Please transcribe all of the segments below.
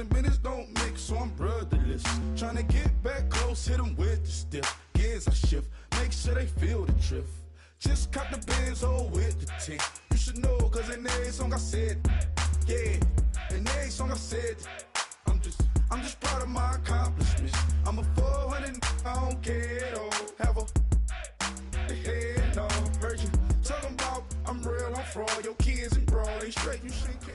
and minutes don't mix, so I'm rudderless. Trying to get back close, hit them with the stiff. Gears I shift, make sure they feel the drift. Just caught the Benz, with the tint. You should know, cause in every song I said, yeah, in every song I said, I'm just proud of my accomplishments. I'm a 400, I don't care at all. Have a head, no, heard you talking about I'm real, I'm fraud. Your kids and broad, they straight, you shouldn't care.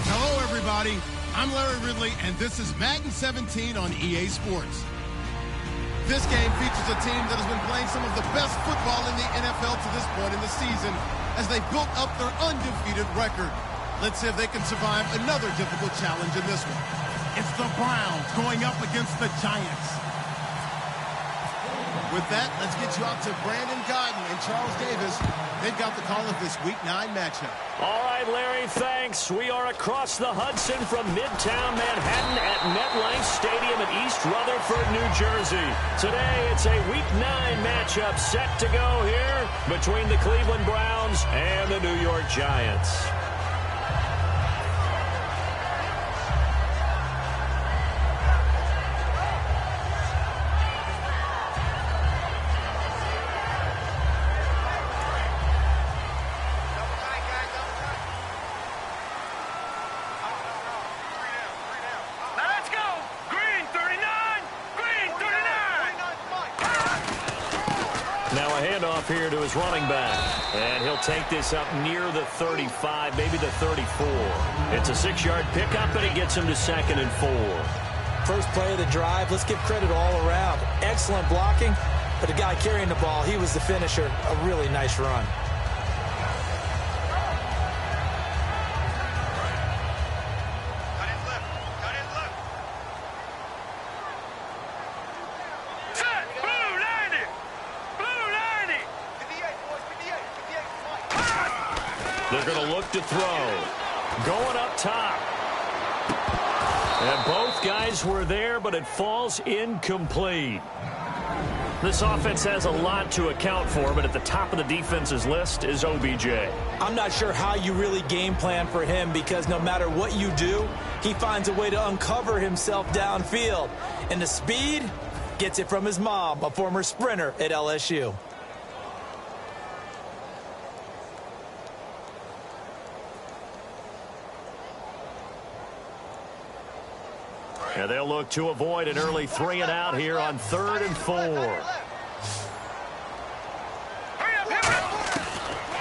Hello, everybody. I'm Larry Ridley, and this is Madden 17 on EA Sports. This game features a team that has been playing some of the best football in the NFL to this point in the season as they built up their undefeated record. Let's see if they can survive another difficult challenge in this one. It's the Browns going up against the Giants. With that, let's get you out to Brandon Godden and Charles Davis. They've got the call of this Week 9 matchup. All right, Larry, thanks. We are across the Hudson from Midtown Manhattan at MetLife Stadium in East Rutherford, New Jersey. Today, it's a Week 9 matchup set to go here between the Cleveland Browns and the New York Giants. Now a handoff here to his running back. And he'll take this up near the 35, maybe the 34. It's a 6-yard pickup, and it gets him to 2nd and 4. First play of the drive, let's give credit all around. Excellent blocking, but the guy carrying the ball, he was the finisher. A really nice run. They're going to look to throw. Going up top. And both guys were there, but it falls incomplete. This offense has a lot to account for, but at the top of the defense's list is OBJ. I'm not sure how you really game plan for him, because no matter what you do, he finds a way to uncover himself downfield. And the speed gets it from his mom, a former sprinter at LSU. And they'll look to avoid an early 3 and out here on 3rd and 4.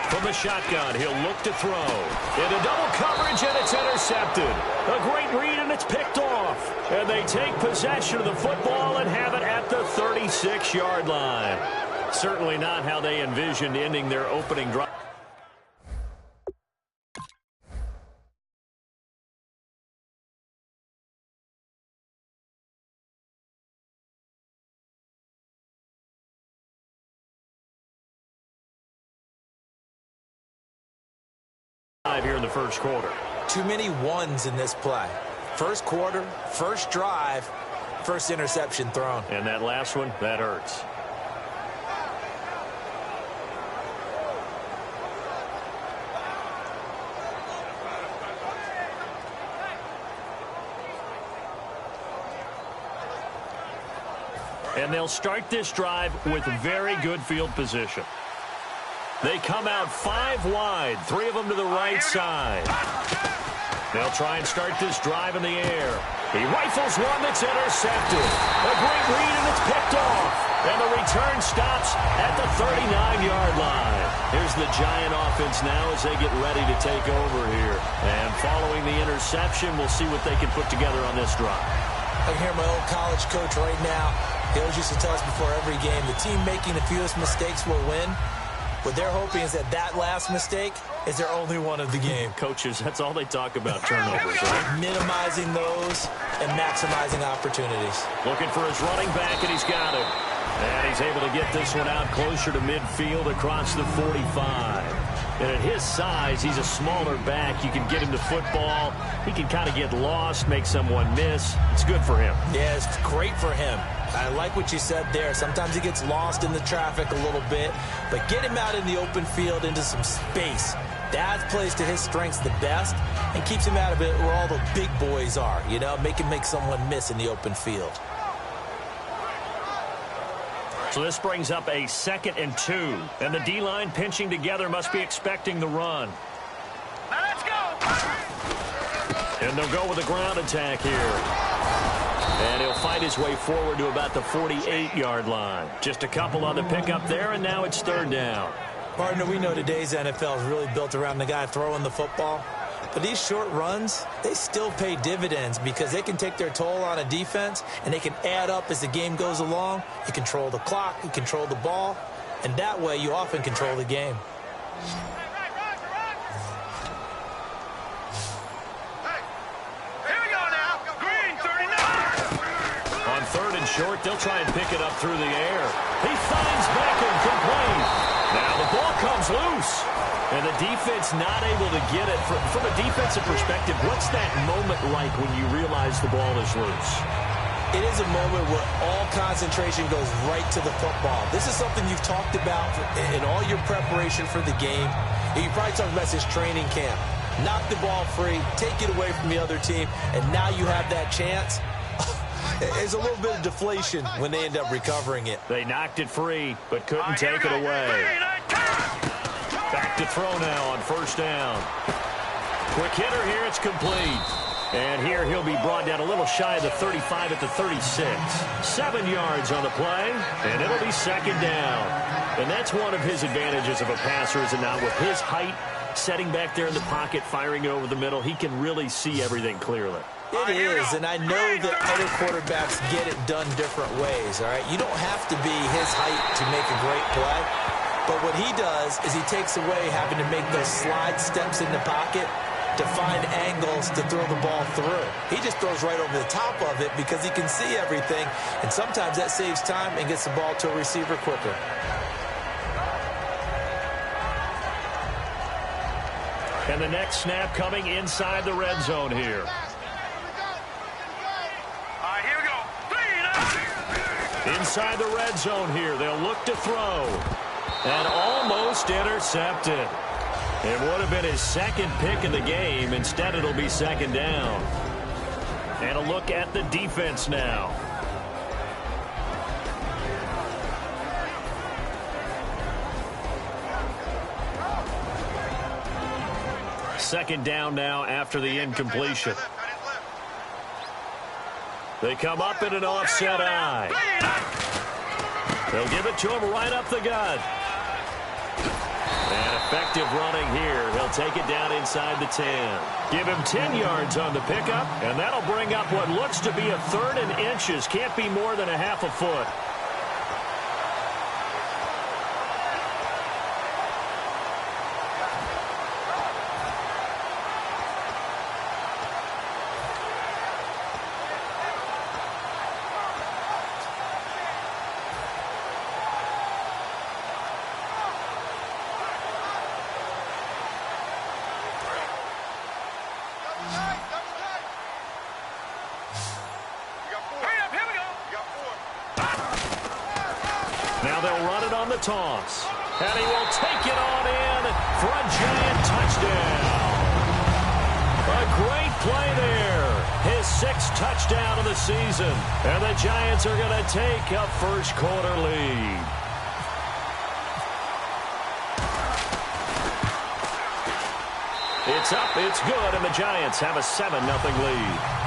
From the shotgun, he'll look to throw. Into double coverage, and it's intercepted. A great read, and it's picked off. And they take possession of the football and have it at the 36-yard line. Certainly not how they envisioned ending their opening drive. Here in the first quarter. Too many ones in this play. First quarter, first drive, first interception thrown. And that last one, that hurts. And they'll start this drive with very good field position. They come out 5 wide, 3 of them to the right side. They'll try and start this drive in the air. He rifles one that's intercepted. A great read, and it's picked off. And the return stops at the 39-yard line. Here's the Giant offense now as they get ready to take over here. And following the interception, we'll see what they can put together on this drive. I hear my old college coach right now. He always used to tell us before every game, the team making the fewest mistakes will win. What they're hoping is that that last mistake is their only one of the game. Coaches, that's all they talk about, turnovers, right? Minimizing those and maximizing opportunities. Looking for his running back, and he's got it. And he's able to get this one out closer to midfield across the 45. And at his size, he's a smaller back. You can get him to football. He can kind of get lost, make someone miss. It's good for him. Yeah, it's great for him. I like what you said there. Sometimes he gets lost in the traffic a little bit, but get him out in the open field into some space. That plays to his strengths the best and keeps him out of it where all the big boys are, you know, make someone miss in the open field. So this brings up a 2nd and 2. And the D-line pinching together must be expecting the run. Now let's go. And they'll go with a ground attack here. And he'll fight his way forward to about the 48-yard line. Just a couple on the pickup there, and now it's 3rd down. Partner, we know today's NFL is really built around the guy throwing the football. But these short runs, they still pay dividends because they can take their toll on a defense, and they can add up as the game goes along. You control the clock, you control the ball, and that way you often control the game. Short, they'll try and pick it up through the air. He finds Beckham complete. Now the ball comes loose. And the defense not able to get it. From a defensive perspective, what's that moment like when you realize the ball is loose? It is a moment where all concentration goes right to the football. This is something you've talked about in all your preparation for the game. And you probably talked about this training camp. Knock the ball free, take it away from the other team, and now you have that chance. There's a little bit of deflation when they end up recovering it. They knocked it free, but couldn't take it away. Back to throw now on 1st down. Quick hitter here, it's complete. And here he'll be brought down a little shy of the 35 at the 36. 7 yards on the play, and it'll be 2nd down. And that's one of his advantages of a passer, is it not? With his height, setting back there in the pocket, firing it over the middle, he can really see everything clearly. It is, and I know that other quarterbacks get it done different ways, all right? You don't have to be his height to make a great play, but what he does is he takes away having to make those slide steps in the pocket to find angles to throw the ball through. He just throws right over the top of it because he can see everything, and sometimes that saves time and gets the ball to a receiver quicker. And the next snap coming inside the red zone here. Inside the red zone here, they'll look to throw. And almost intercepted. It would have been his 2nd pick of the game. Instead, it'll be 2nd down. And a look at the defense now. Second down now after the incompletion. They come up in an offset eye. They'll give it to him right up the gut. And effective running here. He'll take it down inside the 10. Give him 10 yards on the pickup, and that'll bring up what looks to be a 3rd and inches. Can't be more than a half a foot. Now they'll run it on the toss. And he will take it on in for a giant touchdown. A great play there. His 6th touchdown of the season. And the Giants are going to take a first quarter lead. It's up, it's good, and the Giants have a 7-0 lead.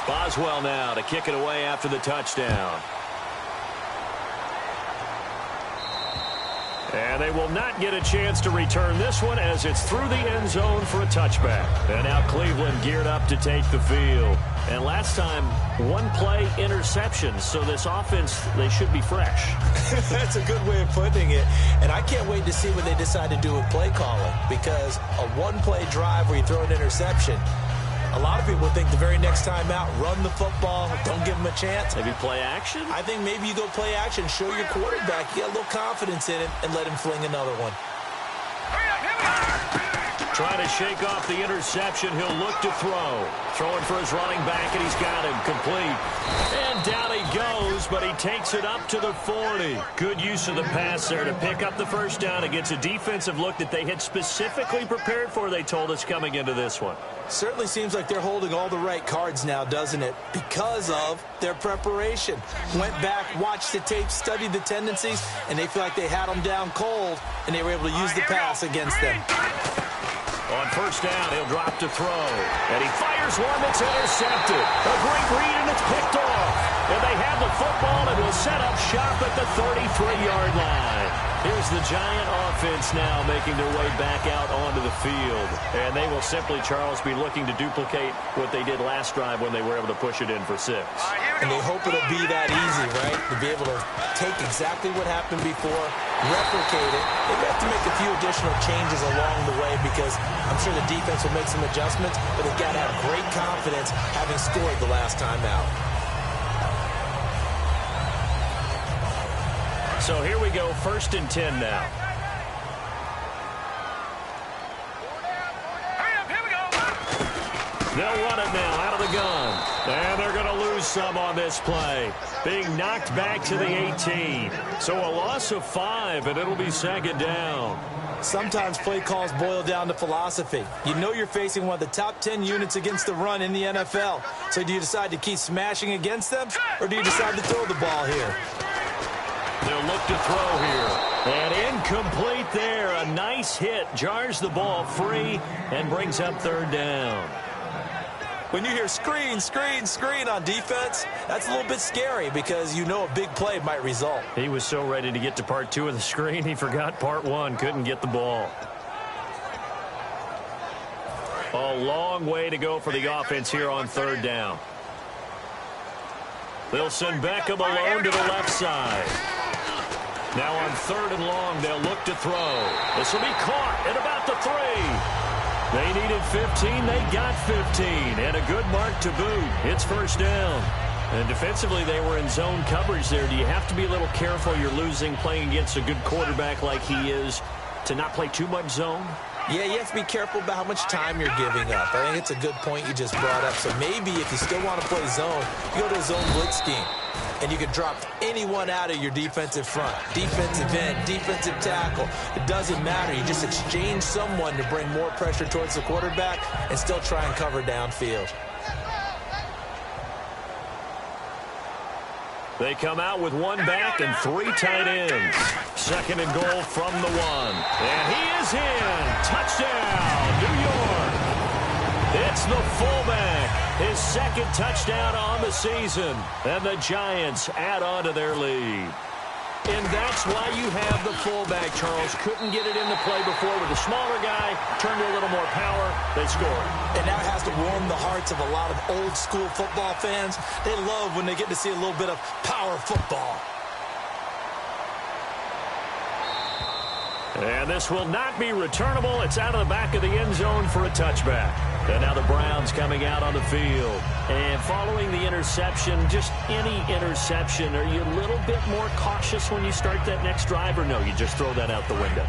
Boswell now to kick it away after the touchdown. And they will not get a chance to return this one as it's through the end zone for a touchback. And now Cleveland geared up to take the field. And last time, 1-play interception. So this offense, they should be fresh. That's a good way of putting it. And I can't wait to see what they decide to do with play calling. Because a 1-play drive where you throw an interception, a lot of people think the very next time out, run the football, don't give him a chance. Maybe play action? I think maybe you go play action, show your quarterback, you got a little confidence in it, and let him fling another one. Trying to shake off the interception. He'll look to throw. Throwing for his running back, and he's got him complete. And down he goes, but he takes it up to the 40. Good use of the pass there to pick up the first down against a defensive look that they had specifically prepared for, they told us, coming into this one. Certainly seems like they're holding all the right cards now, doesn't it? Because of their preparation. Went back, watched the tape, studied the tendencies, and they feel like they had them down cold, and they were able to use the pass against them. On first down, he'll drop to throw. And he fires one that's intercepted. A great read, and it's picked off. And they have the football and will set up shop at the 33-yard line. Here's the Giant offense now making their way back out onto the field. And they will simply, Charles, be looking to duplicate what they did last drive when they were able to push it in for 6. And they hope it'll be that easy, right? To be able to take exactly what happened before, replicate it. They may have to make a few additional changes along the way because I'm sure the defense will make some adjustments, but they've got to have great confidence having scored the last time out. So here we go, 1st and 10 now. They'll run it now out of the gun. And they're going to lose some on this play. Being knocked back to the 18. So a loss of 5, and it'll be 2nd down. Sometimes play calls boil down to philosophy. You know you're facing one of the top 10 units against the run in the NFL. So do you decide to keep smashing against them, or do you decide to throw the ball here? They'll look to throw here. And incomplete there. A nice hit. Jars the ball free and brings up 3rd down. When you hear screen, screen, screen on defense, that's a little bit scary because you know a big play might result. He was so ready to get to part 2 of the screen, he forgot part 1. Couldn't get the ball. A long way to go for the offense here on 3rd down. They'll send Beckham alone to the left side. Now on 3rd and long, they'll look to throw. This will be caught at about the 3. They needed 15. They got 15. And a good mark to boot. It's 1st down. And defensively, they were in zone coverage there. Do you have to be a little careful? You're losing playing against a good quarterback like he is to not play too much zone? Yeah, you have to be careful about how much time you're giving up. I think it's a good point you just brought up. So maybe if you still want to play zone, you go to a zone blitz scheme. And you can drop anyone out of your defensive front. Defensive end, defensive tackle. It doesn't matter. You just exchange someone to bring more pressure towards the quarterback and still try and cover downfield. They come out with 1 back and 3 tight ends. 2nd and goal from the 1. And he is in. Touchdown, New York. It's the fullback. His 2nd touchdown on the season. And the Giants add on to their lead. And that's why you have the fullback, Charles. Couldn't get it into play before with a smaller guy. Turned to a little more power. They scored. And that has to warm the hearts of a lot of old-school football fans. They love when they get to see a little bit of power football. And this will not be returnable. It's out of the back of the end zone for a touchback. And now the Browns coming out on the field. And following the interception, just any interception, are you a little bit more cautious when you start that next drive, or no, you just throw that out the window?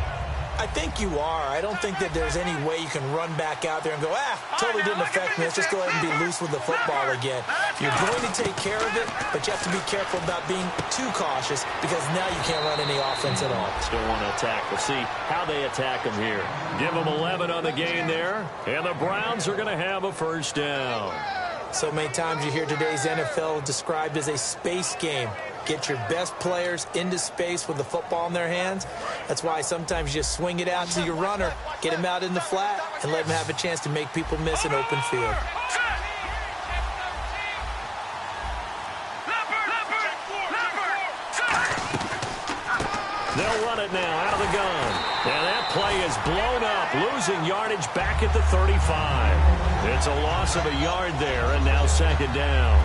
I think you are. I don't think that there's any way you can run back out there and go, totally didn't affect me. Let's just go ahead and be loose with the football again. You're going to take care of it, but you have to be careful about being too cautious because now you can't run any offense at all. Still want to attack. We'll see how they attack them here. Give them 11 on the gain there, and the Browns are going to have a 1st down. So many times you hear today's NFL described as a space game. Get your best players into space with the football in their hands. That's why sometimes you just swing it out to your runner, get him out in the flat, and let him have a chance to make people miss an open field. They'll run it now out of the gun. And that play is blown up, losing yardage back at the 35. It's a loss of a yard there, and now 2nd down.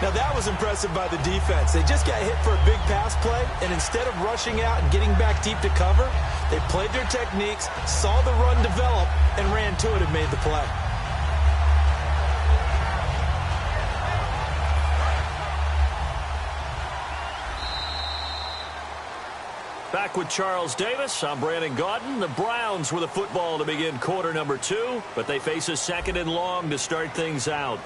Now, that was impressive by the defense. They just got hit for a big pass play, and instead of rushing out and getting back deep to cover, they played their techniques, saw the run develop, and ran to it and made the play. Back with Charles Davis. I'm Brandon Gaudin. The Browns with the football to begin quarter number 2, but they face a 2nd and long to start things out.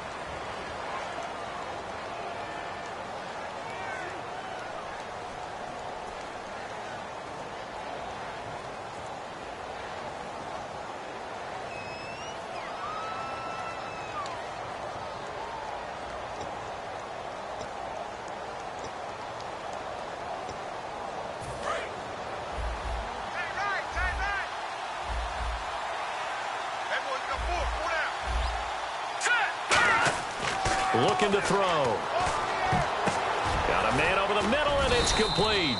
Looking to throw. Got a man over the middle, and it's complete.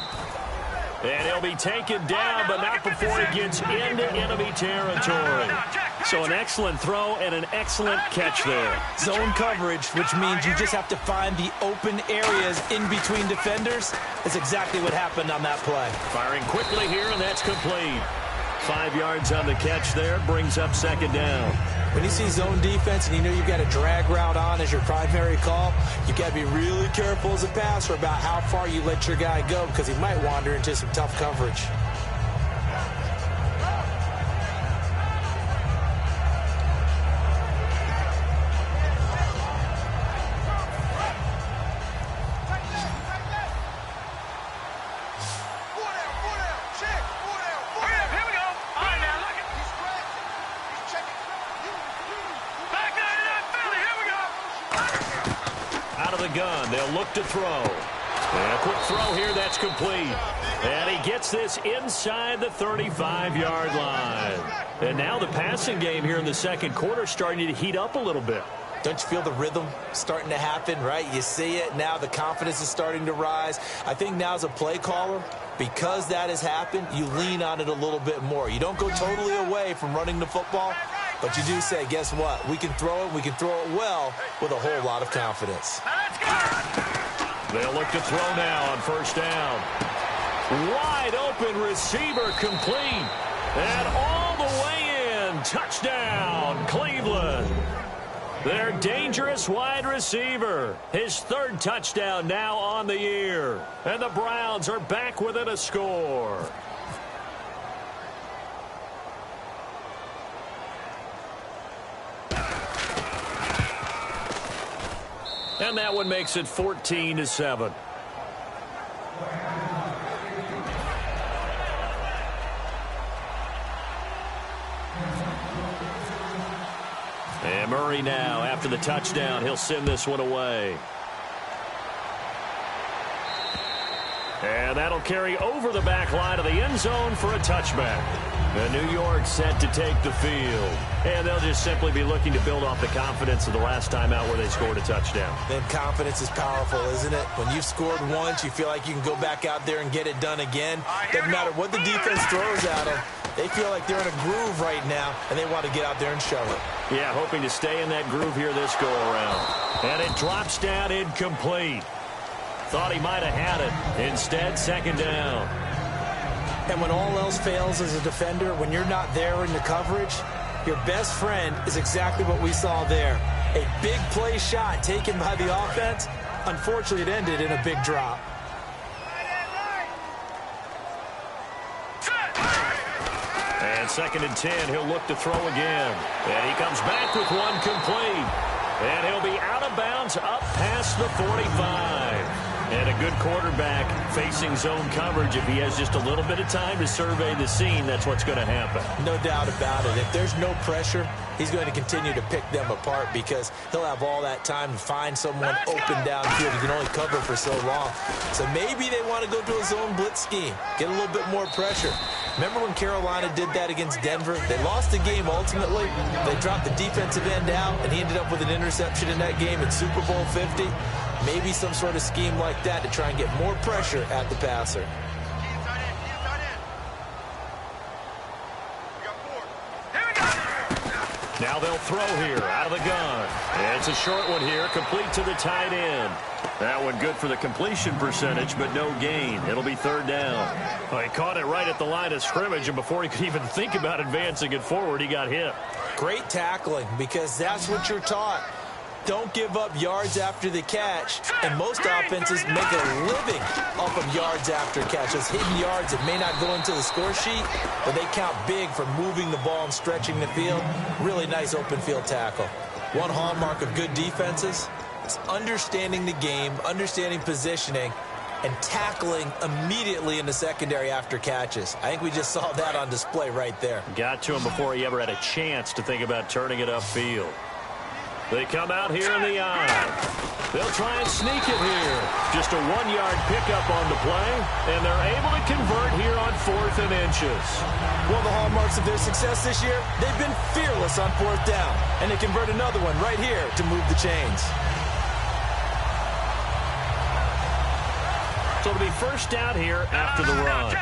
And he'll be taken down, but not before he gets into enemy territory. So an excellent throw and an excellent catch there. Zone coverage, which means you just have to find the open areas in between defenders. That's exactly what happened on that play. Firing quickly here, and that's complete. 5 yards on the catch there, brings up 2nd down. When you see zone defense and you know you've got a drag route on as your primary call, you've got to be really careful as a passer about how far you let your guy go because he might wander into some tough coverage. Gun. They'll look to throw. And a quick throw here. That's complete. And he gets this inside the 35-yard line. And now the passing game here in the 2nd quarter starting to heat up a little bit. Don't you feel the rhythm starting to happen, right? You see it now. The confidence is starting to rise. I think now as a play caller, because that has happened, you lean on it a little bit more. You don't go totally away from running the football, but you do say, guess what? We can throw it. We can throw it well with a whole lot of confidence. They'll look to throw now on 1st down. Wide open receiver complete. And all the way in. Touchdown, Cleveland. Their dangerous wide receiver. His 3rd touchdown now on the year. And the Browns are back within a score. And that one makes it 14-7. And Murray now, after the touchdown, he'll send this one away. And that'll carry over the back line of the end zone for a touchback. And New York set to take the field. And they'll just simply be looking to build off the confidence of the last time out where they scored a touchdown. Then confidence is powerful, isn't it? When you've scored once, you feel like you can go back out there and get it done again. Doesn't matter what the defense throws at them. They feel like they're in a groove right now, and they want to get out there and show it. Yeah, hoping to stay in that groove here this go-around. And it drops down incomplete. Thought he might have had it. Instead, 2nd down. And when all else fails as a defender, when you're not there in the coverage, your best friend is exactly what we saw there. A big play shot taken by the offense. Unfortunately, it ended in a big drop. And 2nd and 10, he'll look to throw again. And he comes back with one complete. And he'll be out of bounds up past the 45. And a good quarterback facing zone coverage. If he has just a little bit of time to survey the scene, that's what's going to happen. No doubt about it. If there's no pressure, he's going to continue to pick them apart because he'll have all that time to find someone open downfield. He can only cover for so long. So maybe they want to go to a zone blitz scheme, get a little bit more pressure. Remember when Carolina did that against Denver? They lost the game ultimately. They dropped the defensive end out, and he ended up with an interception in that game in Super Bowl 50. Maybe some sort of scheme like that to try and get more pressure at the passer. Now they'll throw here out of the gun. And it's a short one here, complete to the tight end. That one good for the completion percentage, but no gain. It'll be 3rd down. Well, he caught it right at the line of scrimmage, and before he could even think about advancing it forward, he got hit. Great tackling, because that's what you're taught. don't give up yards after the catch, and most offenses make a living off of yards after catch. Those hidden yards that may not go into the score sheet, but they count big for moving the ball and stretching the field. Really nice open field tackle. One hallmark of good defenses is understanding the game, understanding positioning, and tackling immediately in the secondary after catches. I think we just saw that on display right there. Got to him before he ever had a chance to think about turning it upfield. They come out here in the eye. They'll try and sneak it here. Just a 1-yard pickup on the play, and they're able to convert here on 4th and inches. One of the hallmarks of their success this year, they've been fearless on 4th down, and they convert another one right here to move the chains. So it'll be first down here after the run.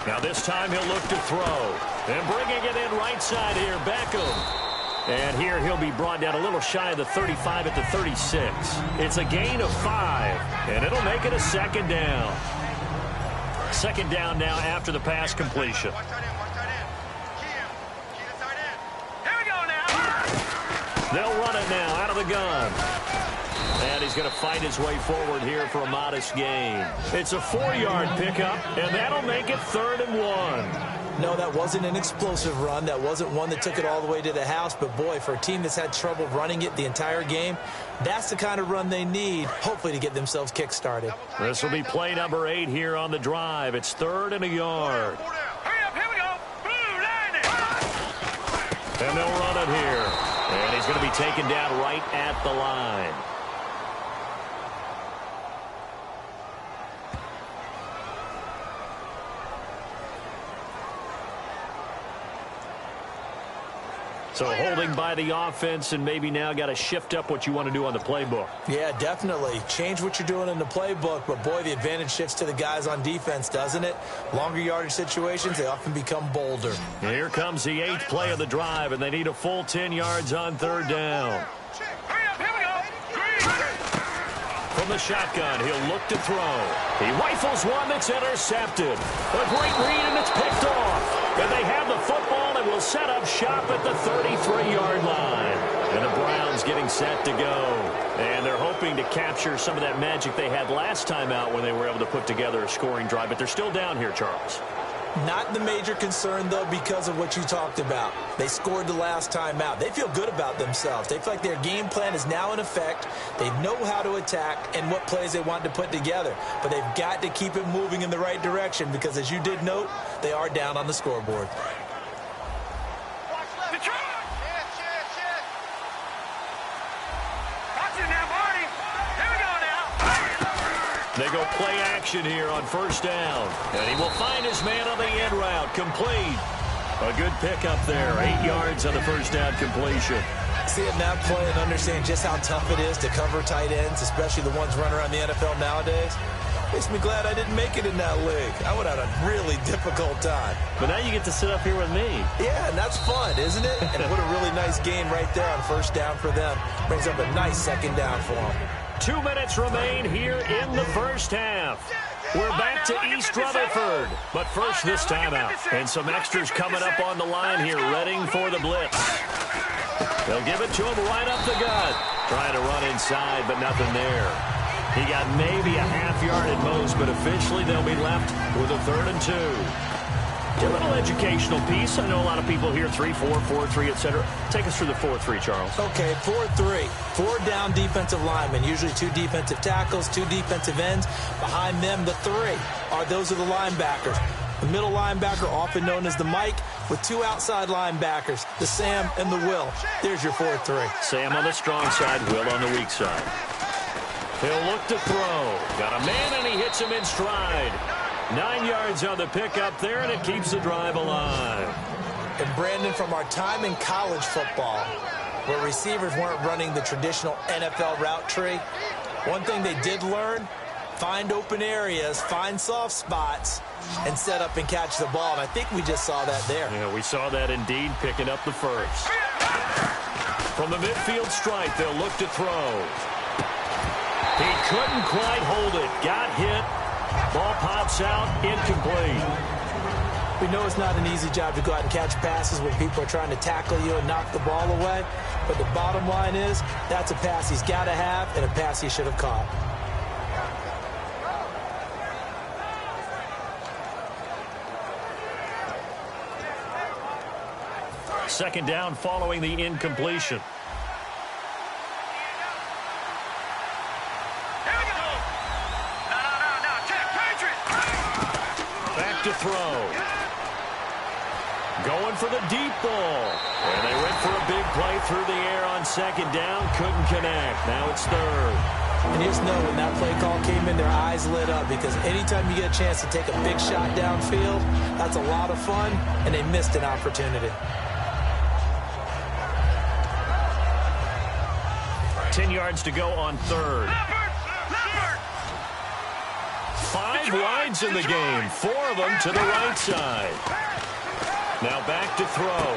Now this time he'll look to throw. And bringing it in right side here, Beckham. And here he'll be brought down a little shy of the 35 at the 36. It's a gain of 5, and it'll make it a 2nd down. 2nd down now after the pass completion. They'll run it now out of the gun. And he's going to fight his way forward here for a modest gain. It's a 4-yard pickup, and that'll make it 3rd and 1. No, that wasn't an explosive run. That wasn't one that took it all the way to the house. But, boy, for a team that's had trouble running it the entire game, that's the kind of run they need, hopefully, to get themselves kick-started. This will be play number 8 here on the drive. It's 3rd and a yard. And they'll run it here. And he's going to be taken down right at the line. So holding by the offense, and maybe now got to shift up what you want to do on the playbook. Yeah, definitely. Change what you're doing in the playbook, but, boy, the advantage shifts to the guys on defense, doesn't it? Longer yardage situations, they often become bolder. Here comes the 8th play of the drive, and they need a full 10 yards on 3rd down. From the shotgun, he'll look to throw. He rifles one that's intercepted. A great read, and it's picked off. And they have the football and will set up shop at the 33-yard line. And the Browns getting set to go. And they're hoping to capture some of that magic they had last time out when they were able to put together a scoring drive. But they're still down here, Charles. Not the major concern, though, because of what you talked about. They scored the last time out. They feel good about themselves. They feel like their game plan is now in effect. They know how to attack and what plays they want to put together. But they've got to keep it moving in the right direction because, as you did note, they are down on the scoreboard. They go play action here on 1st down. And he will find his man on the end route. Complete. A good pickup there. 8 yards on the 1st down completion. Seeing that play and understand just how tough it is to cover tight ends, especially the ones running around the NFL nowadays, makes me glad I didn't make it in that league. I would have had a really difficult time. But now you get to sit up here with me. Yeah, and that's fun, isn't it? And what a really nice gain right there on 1st down for them. Brings up a nice 2nd down for them. 2 minutes remain here in the 1st half. We're back to East Rutherford. But first, this timeout. And some extras coming up on the line here, readying for the blitz. They'll give it to him right up the gut. Trying to run inside, but nothing there. He got maybe a half yard at most, but officially they'll be left with a 3rd and 2. A little educational piece. I know a lot of people here, 3-4, 4-3, etc. Take us through the 4-3, Charles. Okay, 4-3. 4 down defensive linemen, usually 2 defensive tackles, 2 defensive ends. Behind them, the 3 are those are the linebackers. The middle linebacker, often known as the Mike, with 2 outside linebackers, the Sam and the Will. There's your 4-3. Sam on the strong side, Will on the weak side. He'll look to throw. Got a man, and he hits him in stride. 9 yards on the pickup there, and it keeps the drive alive. And, Brandon, from our time in college football, where receivers weren't running the traditional NFL route tree, one thing they did learn, find open areas, find soft spots, and set up and catch the ball. And I think we just saw that there. Yeah, we saw that indeed, picking up the 1st. From the midfield stripe, they'll look to throw. He couldn't quite hold it. Got hit. Ball pops out, incomplete. We know it's not an easy job to go out and catch passes when people are trying to tackle you and knock the ball away. But the bottom line is, that's a pass he's got to have and a pass he should have caught. Second down following the incompletion. Back to throw. Going for the deep ball. And they went for a big play through the air on second down. Couldn't connect. Now it's third. And you just know when that play call came in, their eyes lit up, because anytime you get a chance to take a big shot downfield, that's a lot of fun, and they missed an opportunity. 10 yards to go on third. 5 wides in the game, 4 of them to the right side. Now back to throw.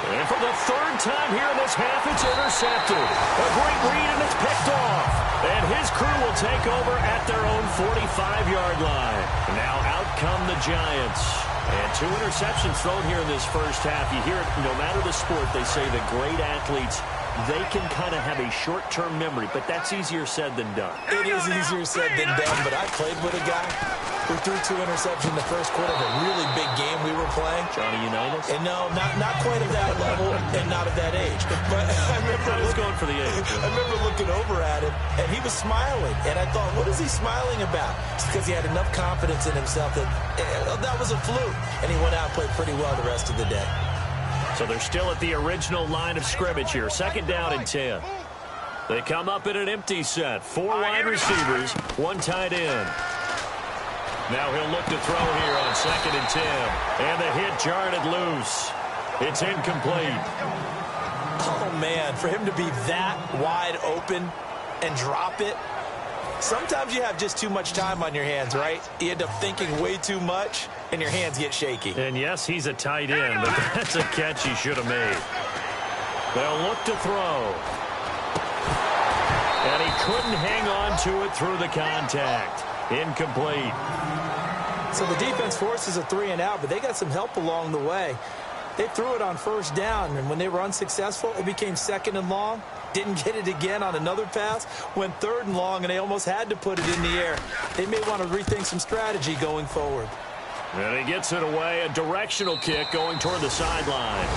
And for the third time here in this half, it's intercepted. A great read, and it's picked off. And his crew will take over at their own 45-yard line. Now out come the Giants. And 2 interceptions thrown here in this first half. You hear it, no matter the sport, they say the great athletes, they can kind of have a short-term memory, but that's easier said than done. It is easier said than done, but I played with a guy who threw 2 interceptions in the first quarter of a really big game we were playing. Johnny Unitas? And no, not quite at that level and not at that age. But I remember going for the age. I remember looking over at him, and he was smiling. And I thought, what is he smiling about? It's because he had enough confidence in himself that that was a fluke. And he went out and played pretty well the rest of the day. So they're still at the original line of scrimmage here. Second down and 10. They come up in an empty set. 4 wide receivers, 1 tight end. Now he'll look to throw here on second and 10. And the hit jarred it loose. It's incomplete. Oh, man, for him to be that wide open and drop it. Sometimes you have just too much time on your hands, right? You end up thinking way too much, and your hands get shaky. And yes, he's a tight end, but that's a catch he should have made. They'll look to throw. And he couldn't hang on to it through the contact. Incomplete. So the defense forces a 3 and out, but they got some help along the way. They threw it on first down, and when they were unsuccessful, it became second and long. Didn't get it again on another pass. Went third and long, and they almost had to put it in the air. They may want to rethink some strategy going forward. And he gets it away. A directional kick going toward the sideline.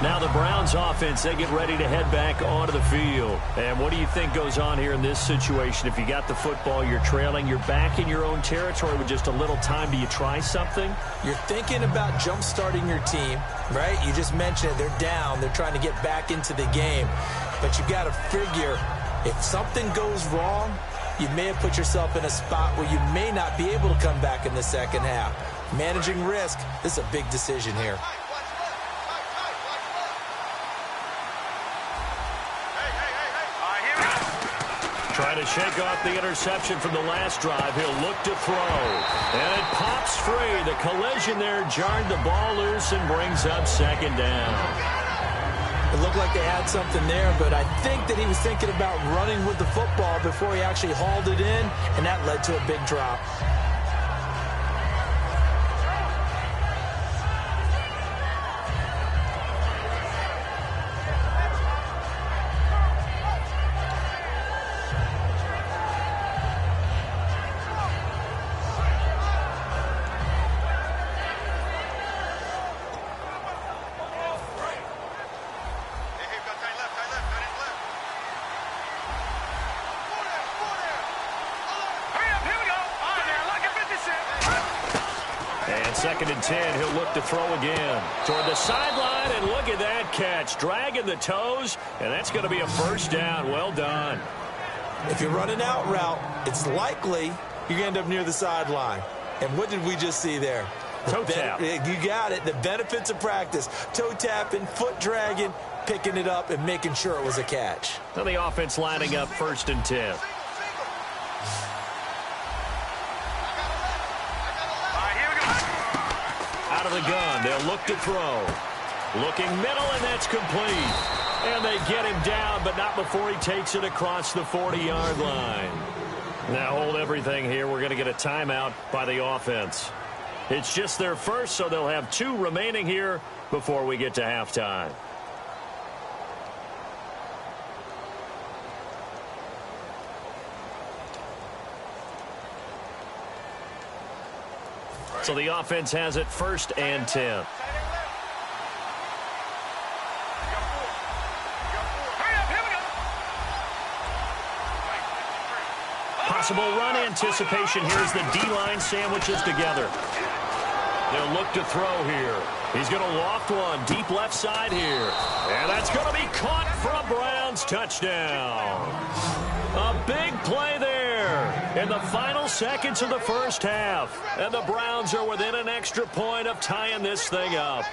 Now the Browns offense, they get ready to head back onto the field. And what do you think goes on here in this situation? If you got the football, you're trailing, you're back in your own territory with just a little time. Do you try something? You're thinking about jump-starting your team, right? You just mentioned it. They're down. They're trying to get back into the game. But you got to figure, if something goes wrong, you may have put yourself in a spot where you may not be able to come back in the second half. Managing risk, this is a big decision here. Trying to shake off the interception from the last drive. He'll look to throw. And it pops free. The collision there jarred the ball loose and brings up second down. It looked like they had something there, but I think that he was thinking about running with the football before he actually hauled it in, and that led to a big drop. Second and 10, he'll look to throw again. Toward the sideline, and look at that catch. Dragging the toes, and that's going to be a first down. Well done. If you're running out route, it's likely you're going to end up near the sideline. And what did we just see there? Toe tap. You got it. The benefits of practice. Toe tapping, foot dragging, picking it up, and making sure it was a catch. Now the offense lining up first and 10. Out of the gun, they'll look to throw. Looking middle, and that's complete. And they get him down, but not before he takes it across the 40-yard line. Now hold everything here. We're going to get a timeout by the offense. It's just their first, so they'll have 2 remaining here before we get to halftime. So the offense has it 1st and 10. Possible run anticipation here as the D-line sandwiches together. They'll look to throw here. He's going to loft one deep left side here. And that's going to be caught for a Browns touchdown. A big play there in the final seconds of the first half. And the Browns are within an extra point of tying this thing up.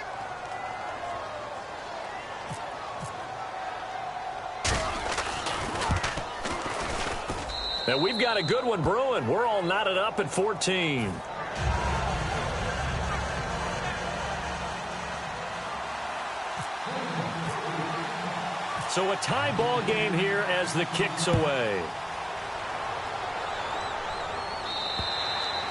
And we've got a good one brewing. We're all knotted up at 14. So a tie ball game here as the kick's away.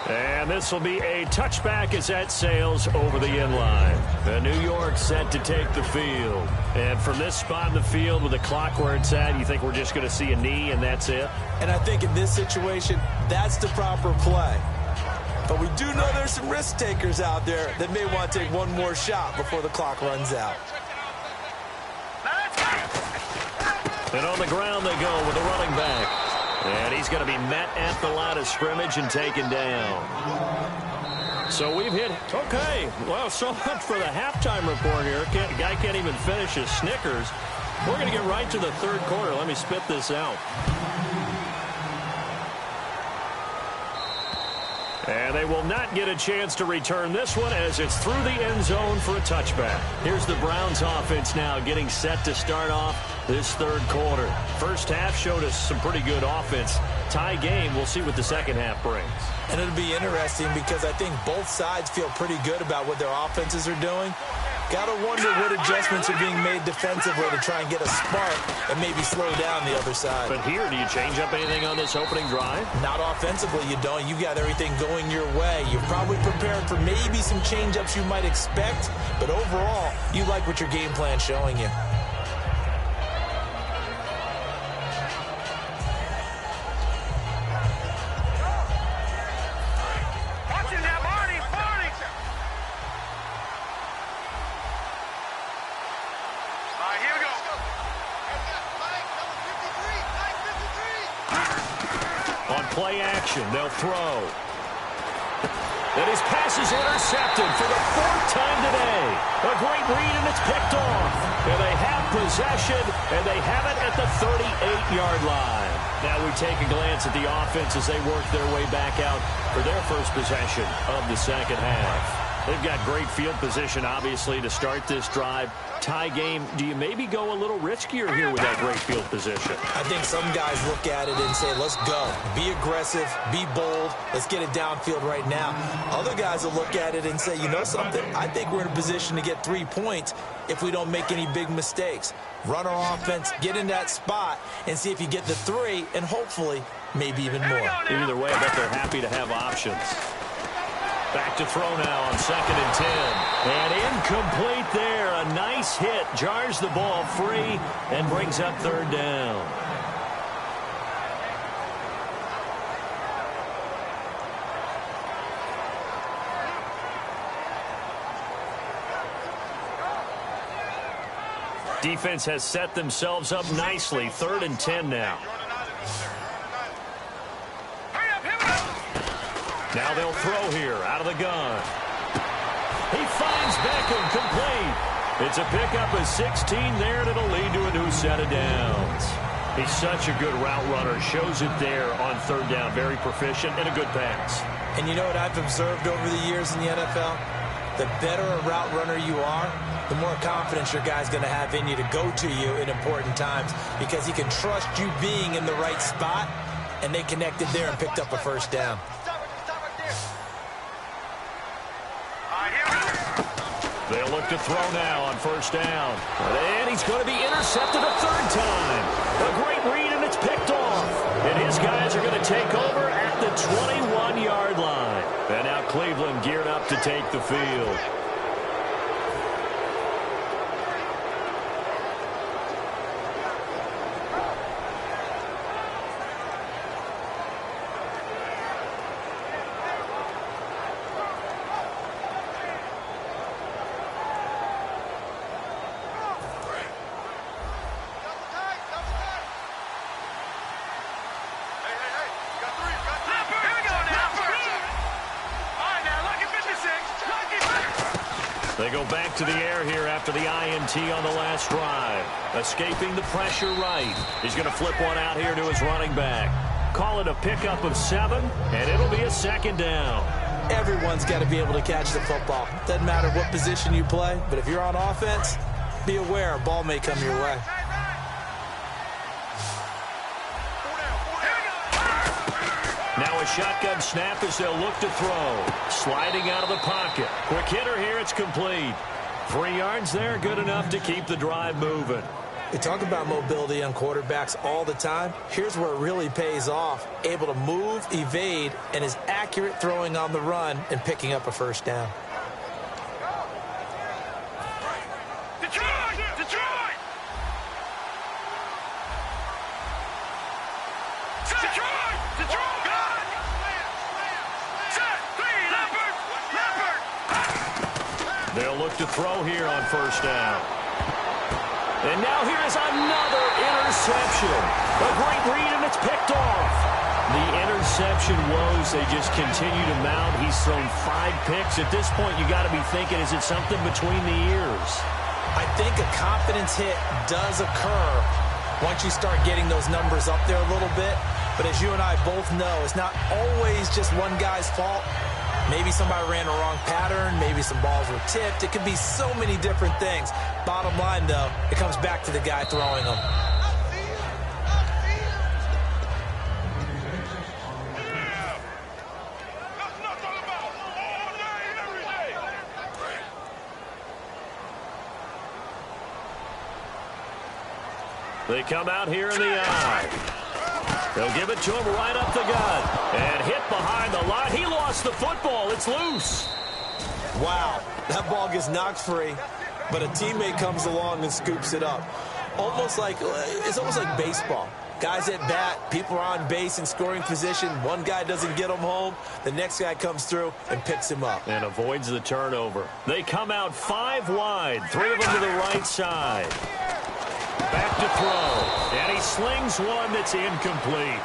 And this will be a touchback as that sails over the end line. New York set to take the field. And from this spot in the field with the clock where it's at, you think we're just going to see a knee and that's it? And I think in this situation, that's the proper play. But we do know there's some risk takers out there that may want to take one more shot before the clock runs out. And on the ground they go with the running back. And he's going to be met at the line of scrimmage and taken down. So we've hit, okay, well, so much for the halftime report here. Guy can't even finish his Snickers. We're going to get right to the third quarter. Let me spit this out. And they will not get a chance to return this one as it's through the end zone for a touchback. Here's the Browns offense now getting set to start off this third quarter. First half showed us some pretty good offense. Tie game, we'll see what the second half brings. And it'll be interesting because I think both sides feel pretty good about what their offenses are doing. Got to wonder what adjustments are being made defensively to try and get a spark and maybe slow down the other side. But here, do you change up anything on this opening drive? Not offensively, you don't. You got everything going your way. You're probably prepared for maybe some change-ups you might expect, but overall, you like what your game plan's showing you. Play action, they'll throw. And his pass is intercepted for the 4th time today. A great read, and it's picked off. And they have possession, and they have it at the 38-yard line. Now we take a glance at the offense as they work their way back out for their first possession of the second half. They've got great field position, obviously, to start this drive. Tie game, do you maybe go a little riskier here with that great field position? I think some guys look at it and say, let's go. Be aggressive. Be bold. Let's get it downfield right now. Other guys will look at it and say, you know something? I think we're in a position to get 3 points if we don't make any big mistakes. Run our offense, get in that spot, and see if you get the 3, and hopefully maybe even more. Either way, I bet they're happy to have options. Back to throw now on 2nd and 10. And incomplete there. A nice hit. Jars the ball free and brings up 3rd down. Defense has set themselves up nicely. 3rd and 10 now. Now they'll throw here out of the gun. He finds Beckham complete. It's a pickup of 16 there, and it'll lead to a new set of downs. He's such a good route runner. Shows it there on 3rd down. Very proficient and a good pass. And you know what I've observed over the years in the NFL? The better a route runner you are, the more confidence your guy's going to have in you to go to you in important times because he can trust you being in the right spot, and they connected there and picked up a 1st down. They'll look to throw now on 1st down. And he's going to be intercepted a 3rd time. A great read, and it's picked off. And his guys are going to take over at the 21-yard line. And now Cleveland geared up to take the field. They go back to the air here after the INT on the last drive. Escaping the pressure right. He's going to flip one out here to his running back. Call it a pickup of 7, and it'll be a second down. Everyone's got to be able to catch the football. Doesn't matter what position you play, but if you're on offense, be aware a ball may come your way. Now a shotgun snap as they'll look to throw. Sliding out of the pocket. Quick hitter here, it's complete. 3 yards there, good enough to keep the drive moving. We talk about mobility on quarterbacks all the time. Here's where it really pays off. Able to move, evade, and is accurate throwing on the run and picking up a first down. They'll look to throw here on first down. And now here is another interception. A great read, and it's picked off. The interception woes, they just continue to mount. He's thrown 5 picks. At this point, you got to be thinking, is it something between the ears? I think a confidence hit does occur once you start getting those numbers up there a little bit. But as you and I both know, it's not always just one guy's fault. Maybe somebody ran a wrong pattern. Maybe some balls were tipped. It could be so many different things. Bottom line, though, it comes back to the guy throwing them. They come out here in the eye. They'll give it to him right up the gut. And hit behind the line. He lost the football. It's loose. Wow, that ball gets knocked free, but a teammate comes along and scoops it up. It's almost like baseball. Guys at bat, people are on base in scoring position. One guy doesn't get him home. The next guy comes through and picks him up. And avoids the turnover. They come out 5 wide. 3 of them to the right side. Back to throw. And he slings one that's incomplete.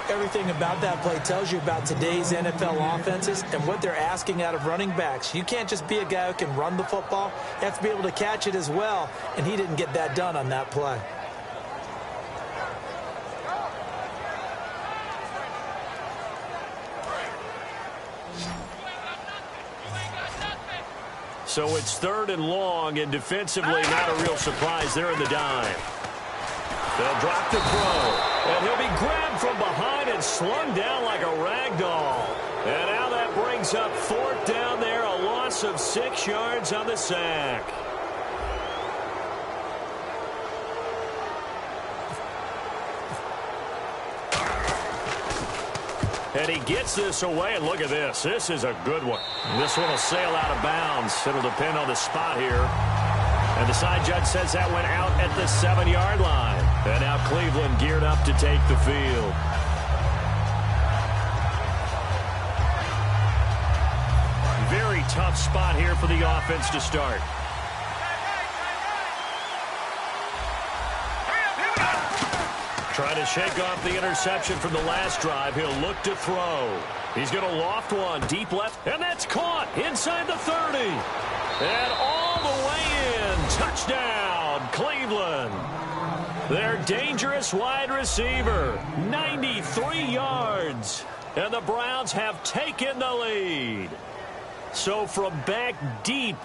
Everything about that play tells you about today's NFL offenses and what they're asking out of running backs. You can't just be a guy who can run the football. You have to be able to catch it as well, and he didn't get that done on that play. So it's 3rd and long, and defensively not a real surprise. They're in the dime. They'll drop the throw, and he'll be grabbed from behind and slung down like a rag doll. And now that brings up 4th down there, a loss of 6 yards on the sack. And he gets this away, and look at this. This is a good one. This one will sail out of bounds. It'll depend on the spot here. And the side judge says that went out at the 7-yard line. And now Cleveland geared up to take the field. Very tough spot here for the offense to start. Trying to shake off the interception from the last drive. He'll look to throw. He's going to loft one deep left, and that's caught inside the 30. And all the way in. Touchdown, Cleveland. Their dangerous wide receiver, 93 yards. And the Browns have taken the lead. So from back deep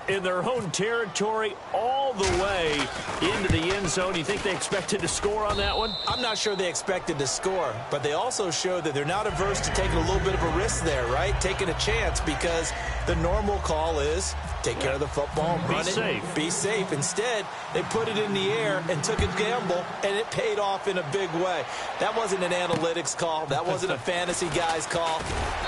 in their own territory all the way into the end zone, you think they expected to score on that one? I'm not sure they expected to score, but they also showed that they're not averse to taking a little bit of a risk there, right? Taking a chance, because the normal call is take care of the football, run it, be safe. Instead, they put it in the air and took a gamble, and it paid off in a big way. That wasn't an analytics call. That wasn't a fantasy guy's call.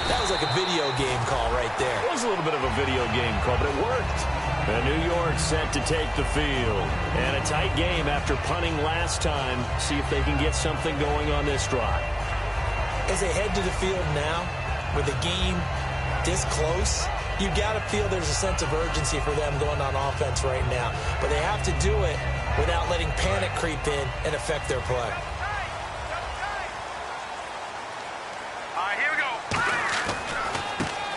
That was like a video game call right there. It was a little bit of a video game call, but it worked. And New York set to take the field. And a tight game after punting last time. See if they can get something going on this drive. As they head to the field now, with the game this close, you got to feel there's a sense of urgency for them going on offense right now. But they have to do it without letting panic creep in and affect their play.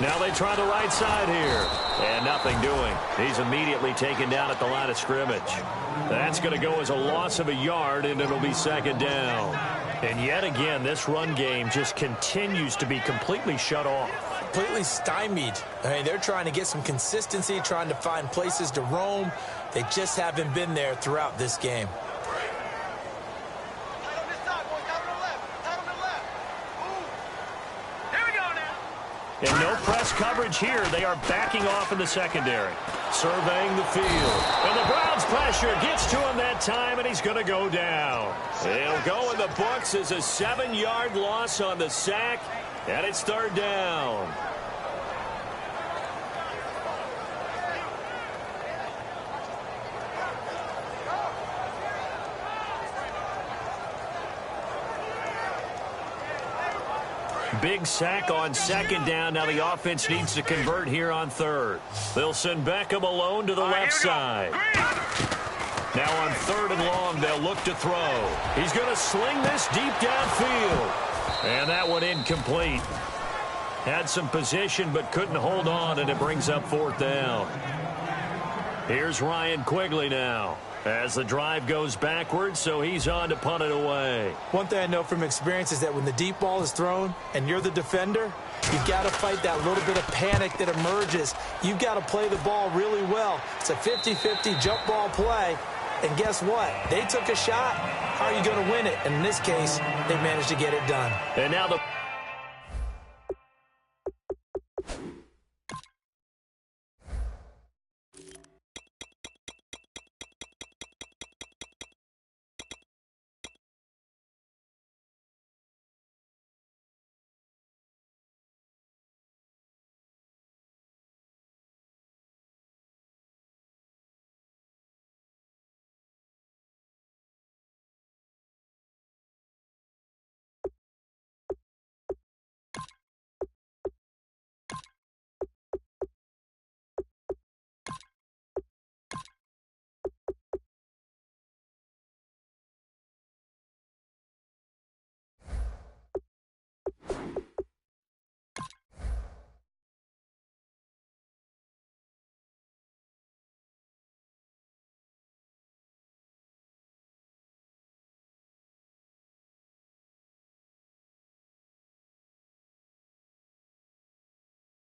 Now they try the right side here. And nothing doing. He's immediately taken down at the line of scrimmage. That's going to go as a loss of a yard, and it'll be second down. And yet again, this run game just continues to be completely shut off. Completely stymied. I mean, they're trying to get some consistency, trying to find places to roam. They just haven't been there throughout this game. And no press coverage here. They are backing off in the secondary. Surveying the field. And the Browns' pressure gets to him that time, and he's going to go down. He'll go in the books as a 7-yard loss on the sack, and it's third down. Big sack on second down. Now the offense needs to convert here on third. They'll send Beckham alone to the left side. Now on third and long, they'll look to throw. He's going to sling this deep downfield. And that one incomplete. Had some position but couldn't hold on, and it brings up fourth down. Here's Ryan Quigley now, as the drive goes backwards, so he's on to punt it away. One thing I know from experience is that when the deep ball is thrown and you're the defender, you've got to fight that little bit of panic that emerges. You've got to play the ball really well. It's a 50-50 jump ball play. And guess what? They took a shot. How are you going to win it? And in this case, they managed to get it done. And now the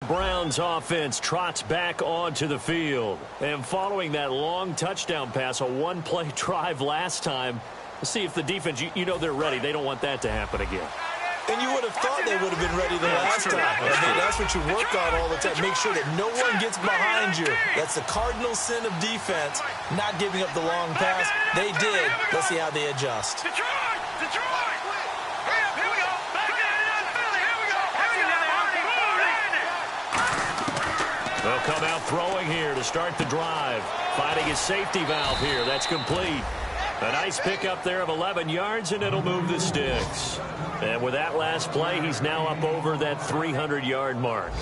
Browns offense trots back onto the field. And following that long touchdown pass, a one-play drive last time, let's see if the defense, you know they're ready. They don't want that to happen again. And you would have thought they would have been ready the last time. I mean, that's what you work on all the time. Make sure that no one gets behind you. That's the cardinal sin of defense, not giving up the long pass. They did. Let's see how they adjust. They'll come out throwing here to start the drive. Finding his safety valve here. That's complete. A nice pickup there of 11 yards, and it'll move the sticks. And with that last play, he's now up over that 300-yard mark.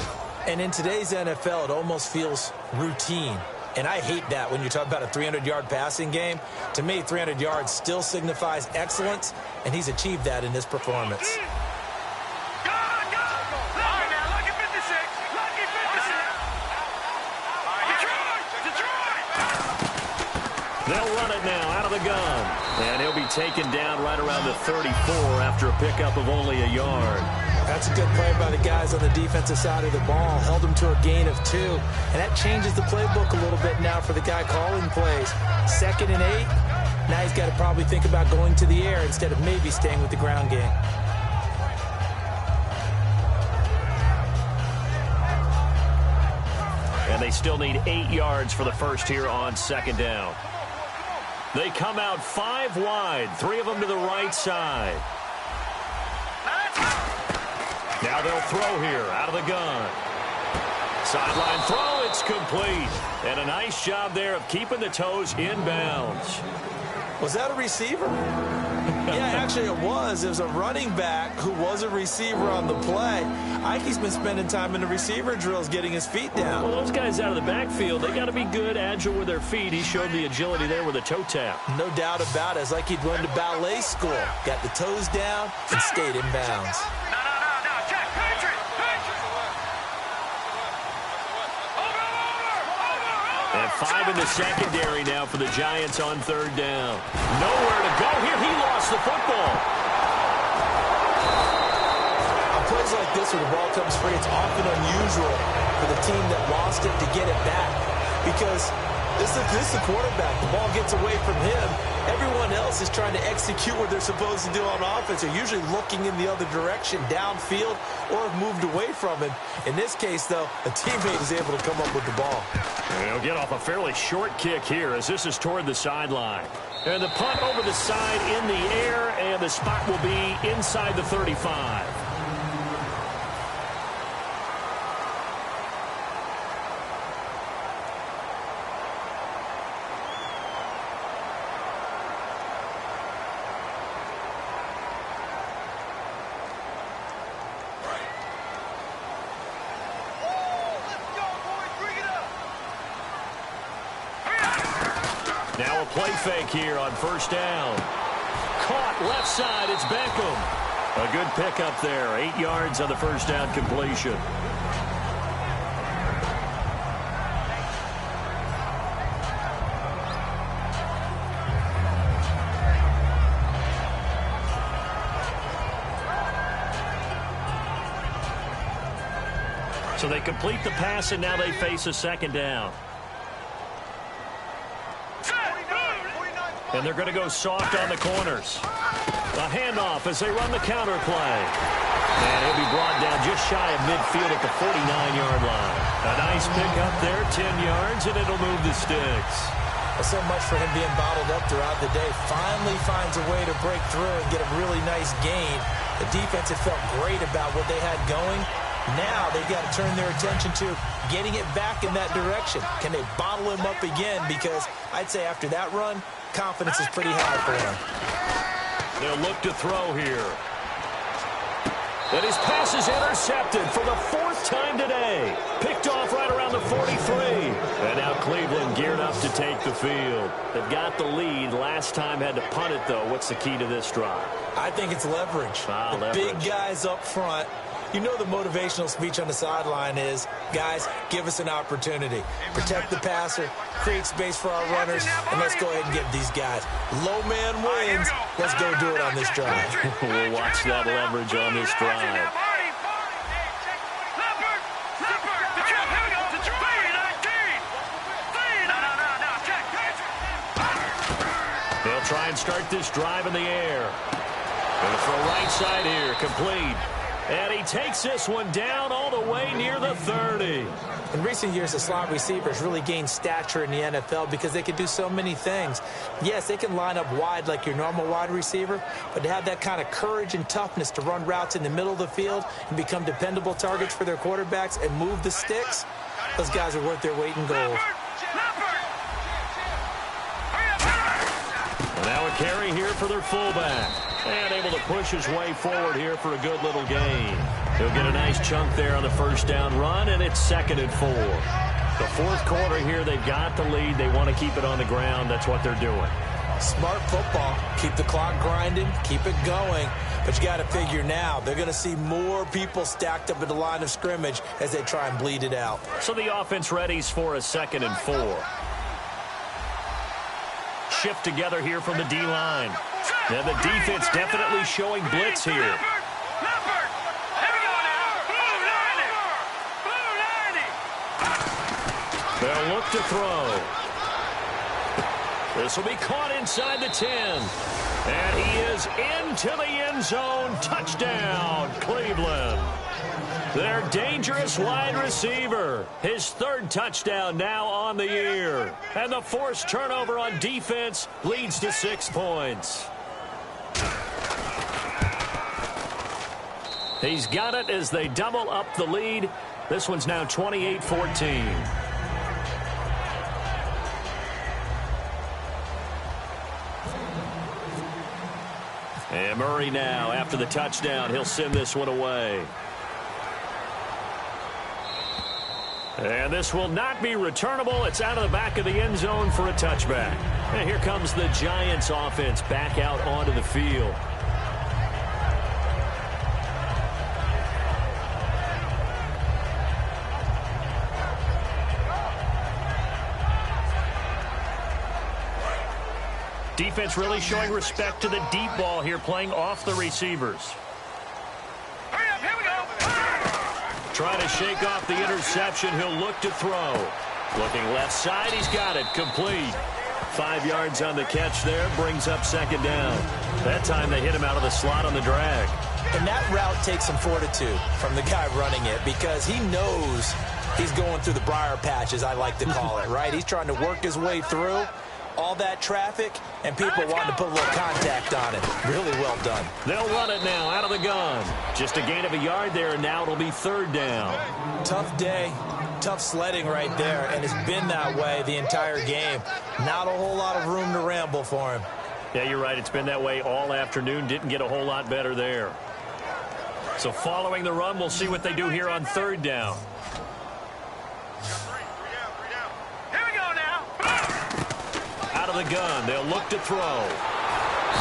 And in today's NFL, it almost feels routine. And I hate that when you talk about a 300-yard passing game. To me, 300 yards still signifies excellence, and he's achieved that in this performance. They'll run it now out of the gun. And he'll be taken down right around the 34 after a pickup of only a yard. That's a good play by the guys on the defensive side of the ball. Held them to a gain of 2. And that changes the playbook a little bit now for the guy calling plays. 2nd and 8. Now he's got to probably think about going to the air instead of maybe staying with the ground game. And they still need 8 yards for the first here on second down. They come out 5 wide, 3 of them to the right side. Now they'll throw here out of the gun. Sideline throw, it's complete. And a nice job there of keeping the toes in bounds. Was that a receiver? Yeah, actually it was. It was a running back who was a receiver on the play. Ikey's been spending time in the receiver drills getting his feet down. Well, those guys out of the backfield, they got to be good, agile with their feet. He showed the agility there with a toe tap. No doubt about it. It's like he'd gone to ballet school. Got the toes down and stayed in bounds. And 5 in the secondary now for the Giants on third down. Nowhere to go here. He lost the football. On plays like this where the ball comes free, it's often unusual for the team that lost it to get it back. Because this is the quarterback. The ball gets away from him. Everyone else is trying to execute what they're supposed to do on offense. They're usually looking in the other direction, downfield, or have moved away from it. In this case, though, a teammate is able to come up with the ball. He'll get off a fairly short kick here as this is toward the sideline. And the punt over the side in the air, and the spot will be inside the 35. Now a play fake here on first down. Caught left side, it's Beckham. A good pickup there, 8 yards on the first down completion. So they complete the pass, and now they face a second down. And they're going to go soft on the corners. A handoff as they run the counter play. And he'll be brought down just shy of midfield at the 49-yard line. A nice pickup there, 10 yards, and it'll move the sticks. Well, so much for him being bottled up throughout the day. Finally finds a way to break through and get a really nice gain. The defense had felt great about what they had going. Now they've got to turn their attention to getting it back in that direction. Can they bottle him up again? Because I'd say after that run, confidence is pretty high for him. They'll look to throw here. And his pass is intercepted for the 4th time today. Picked off right around the 43. And now Cleveland geared up to take the field. They've got the lead. Last time had to punt it, though. What's the key to this drive? I think it's leverage. The big guys up front. You know the motivational speech on the sideline is, guys, give us an opportunity. Protect the passer, create space for our runners, and let's go ahead and get these guys. Low man wins. Let's go do it on this drive. We'll watch that leverage on this drive. They'll try and start this drive in the air. Going to throw right side here, complete. And he takes this one down all the way near the 30. In recent years, the slot receivers really gained stature in the NFL because they can do so many things. Yes, they can line up wide like your normal wide receiver, but to have that kind of courage and toughness to run routes in the middle of the field and become dependable targets for their quarterbacks and move the sticks, those guys are worth their weight in gold. Now a carry here for their fullback. And able to push his way forward here for a good little gain. He'll get a nice chunk there on the first down run, and it's 2nd and 4. The 4th quarter here, they've got the lead. They want to keep it on the ground. That's what they're doing. Smart football. Keep the clock grinding. Keep it going. But you got to figure now, they're going to see more people stacked up at the line of scrimmage as they try and bleed it out. So the offense readies for a 2nd and 4. Shift together here from the D-line. Now the defense definitely showing blitz here. They'll look to throw. This will be caught inside the 10. And he is into the end zone. Touchdown, Cleveland. Their dangerous wide receiver. His third touchdown now on the year. And the forced turnover on defense leads to 6 points. He's got it as they double up the lead. This one's now 28-14. And Murray now, after the touchdown, he'll send this one away. And this will not be returnable. It's out of the back of the end zone for a touchback. And here comes the Giants offense back out onto the field. Defense really showing respect to the deep ball here, playing off the receivers. Hurry up, here we go. Trying to shake off the interception. He'll look to throw. Looking left side. He's got it. Complete. 5 yards on the catch there. Brings up second down. That time they hit him out of the slot on the drag. And that route takes some fortitude from the guy running it because he knows he's going through the briar patch, as I like to call it, right? He's trying to work his way through all that traffic, and people wanting to put a little contact on it. Really well done. They'll run it now out of the gun. Just a gain of a yard there, and now it'll be third down. Tough day, tough sledding right there, and it's been that way the entire game. Not a whole lot of room to ramble for him. Yeah, you're right. It's been that way all afternoon. Didn't get a whole lot better there. So following the run, we'll see what they do here on third down. Out of the gun, they'll look to throw.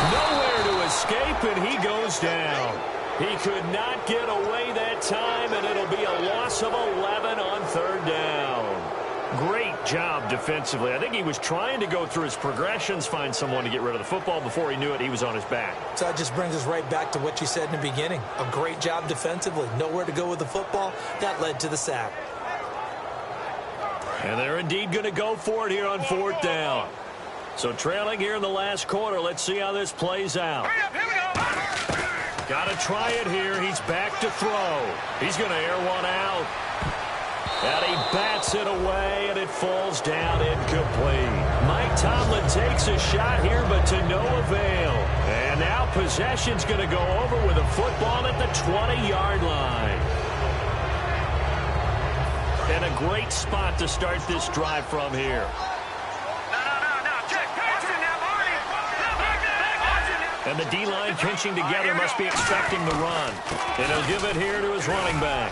Nowhere to escape, and he goes down. He could not get away that time, and it'll be a loss of 11 on third down. Great job defensively. I think he was trying to go through his progressions, find someone to get rid of the football. Before he knew it, he was on his back. So that just brings us right back to what you said in the beginning. A great job defensively. Nowhere to go with the football. That led to the sack. And they're indeed going to go for it here on fourth down. So trailing here in the last quarter. Let's see how this plays out. Hurry up, here we go. Got to try it here. He's back to throw. He's going to air one out. And he bats it away, and it falls down incomplete. Mike Tomlin takes a shot here, but to no avail. And now possession's going to go over with a football at the 20-yard line. And a great spot to start this drive from here. And the D-line pinching together, must be expecting the run. And he'll give it here to his running back.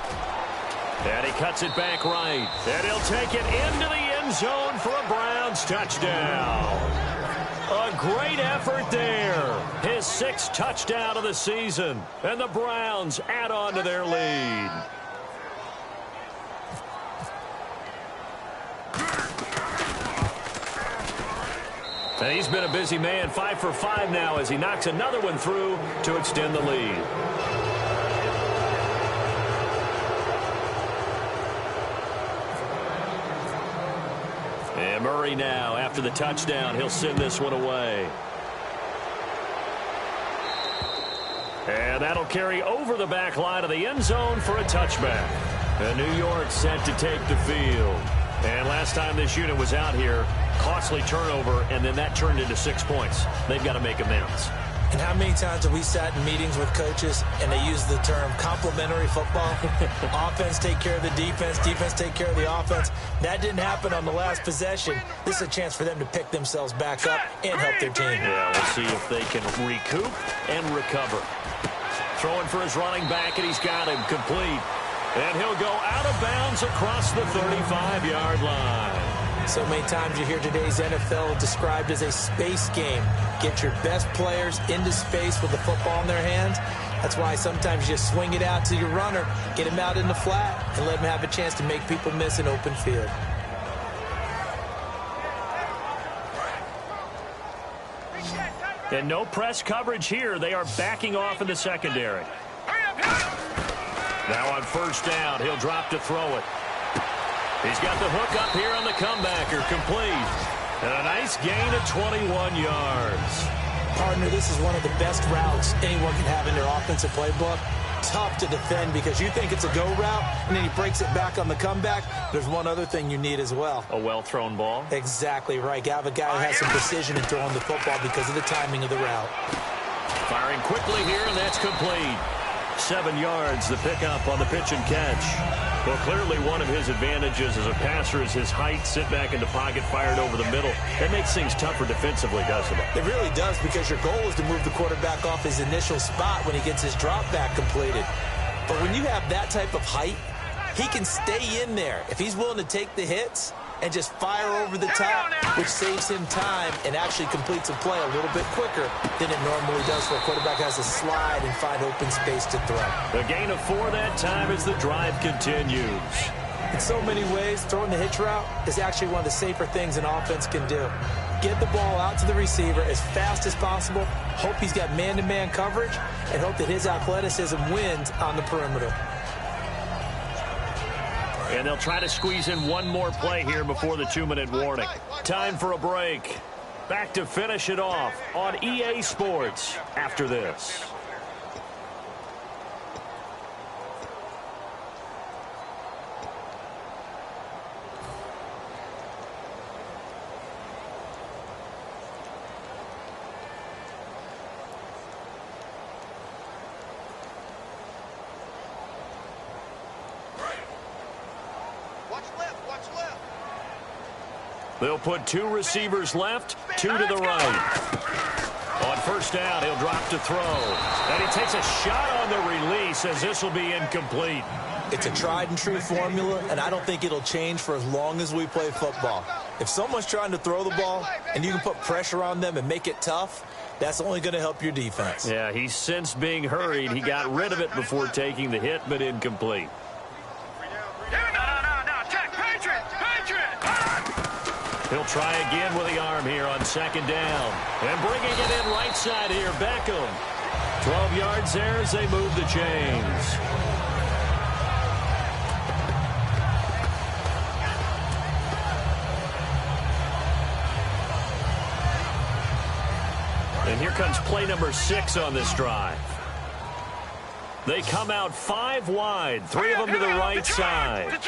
And he cuts it back right. And he'll take it into the end zone for a Browns touchdown. A great effort there. His 6th touchdown of the season. And the Browns add on to their lead. And he's been a busy man, 5 for 5 now as he knocks another one through to extend the lead. And Murray now, after the touchdown, he'll send this one away. And that'll carry over the back line of the end zone for a touchback. And New York set to take the field. And last time this unit was out here, costly turnover, and then that turned into 6 points. They've got to make amends. And how many times have we sat in meetings with coaches and they use the term complementary football? Offense take care of the defense, defense take care of the offense. That didn't happen on the last possession. This is a chance for them to pick themselves back up and help their team. Yeah, we'll see if they can recoup and recover. Throwing for his running back, and he's got him complete. And he'll go out of bounds across the 35-yard line. So many times you hear today's NFL described as a space game. Get your best players into space with the football in their hands. That's why sometimes you just swing it out to your runner, get him out in the flat, and let him have a chance to make people miss an open field. And no press coverage here. They are backing off in the secondary. Now on first down, he'll drop to throw it. He's got the hook up here on the comebacker, complete. And a nice gain of 21 yards. Partner, this is one of the best routes anyone can have in their offensive playbook. tough to defend because you think it's a go route, and then he breaks it back on the comeback. There's one other thing you need as well. A well-thrown ball. Exactly right. You have a guy who has some precision in throwing the football because of the timing of the route. Firing quickly here, and that's complete. 7 yards, the pickup on the pitch and catch. Well, clearly one of his advantages as a passer is his height, sit back in the pocket, fired over the middle. That makes things tougher defensively, doesn't it? It really does, because your goal is to move the quarterback off his initial spot when he gets his drop back completed. But when you have that type of height, he can stay in there if he's willing to take the hits and just fire over the top, which saves him time and actually completes a play a little bit quicker than it normally does for a quarterback who has to slide and find open space to throw. The gain of 4 that time as the drive continues. In so many ways, throwing the hitch route is actually one of the safer things an offense can do. Get the ball out to the receiver as fast as possible, hope he's got man-to-man coverage, and hope that his athleticism wins on the perimeter. And they'll try to squeeze in one more play here before the 2-minute warning. Time for a break. Back to finish it off on EA Sports after this. They'll put 2 receivers left, 2 to the right. On first down, he'll drop to throw. And he takes a shot on the release as this will be incomplete. It's a tried-and-true formula, and I don't think it'll change for as long as we play football. If someone's trying to throw the ball and you can put pressure on them and make it tough, that's only going to help your defense. Yeah, he's sensed being hurried. He got rid of it before taking the hit, but incomplete. He'll try again with the arm here on second down. And bringing it in right side here, Beckham. 12 yards there as they move the chains. And here comes play number 6 on this drive. They come out 5 wide, 3 of them to the right side.